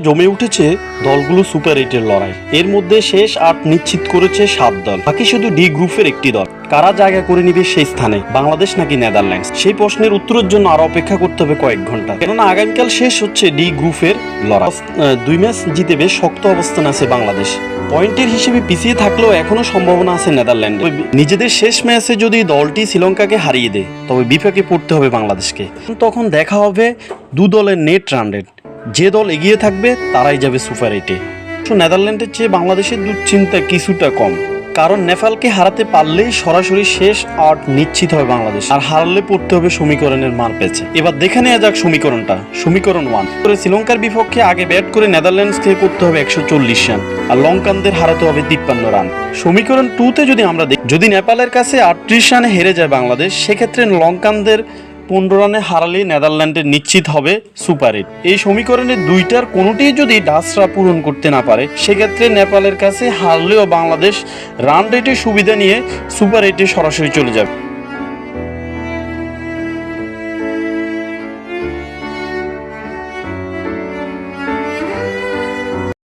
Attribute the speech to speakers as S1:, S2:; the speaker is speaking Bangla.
S1: জমে উঠেছে দলগুলো সুপার 8-এর লড়াই। এর মধ্যে শেষ 8 নিশ্চিত করেছে 7 দল, বাকি শুধু ডি গ্রুপের একটি দল। কারা জায়গা করে নিবে সেই স্থানে, বাংলাদেশ নাকি নেদারল্যান্ডস? সেই প্রশ্নের উত্তরের জন্য আরো অপেক্ষা করতে হবে কয়েক ঘন্টা, কেননা আগামীকাল শেষ হচ্ছে ডি গ্রুপের লড়াই। 2 ম্যাচ জিতে বেশ শক্ত অবস্থান আছে বাংলাদেশ। পয়েন্টের হিসেবে পিছিয়ে থাকলেও এখনো সম্ভাবনা আছে নেদারল্যান্ডে। নিজেদের শেষ ম্যাচে যদি দলটি শ্রীলঙ্কাকে হারিয়ে দেয়, তবে বিপাকে পড়তে হবে বাংলাদেশকে। তখন দেখা হবে দু দলের নেট রান রেট। যে দল এগিয়ে থাকবে তারাই যাবে সুপার 8-এ। নেদারল্যান্ডের চেয়ে বাংলাদেশের দুশ্চিন্তা কিছুটা কম, কারণ নেপালকে হারাতে পারলেই সরাসরি শেষ 8 নিশ্চিত হবে বাংলাদেশ, আর হারলে পড়তে হবে সমীকরণের মার পেছে। এবার দেখে নেওয়া যাক সমীকরণটা। সমীকরণ 1 করে শ্রীলঙ্কার বিপক্ষে আগে ব্যাট করে নেদারল্যান্ডসকে করতে হবে 140 রান, আর লঙ্কানদের হারাতে হবে 53 রান। সমীকরণ 2-তে যদি আমরা দেখি, যদি নেপালের কাছে 38 রানে হেরে যায় বাংলাদেশ, সেক্ষেত্রে লঙ্কানদের 15 রানে হারালেই নেদারল্যান্ডের নিশ্চিত হবে সুপার 8। এই সমীকরণের দুইটার কোনোটিই যদি ডাচরা পূরণ করতে না পারে, সেক্ষেত্রে নেপালের কাছে হারলেও বাংলাদেশ রান রেটের সুবিধা নিয়ে সুপার 8-এ সরাসরি চলে যাবে।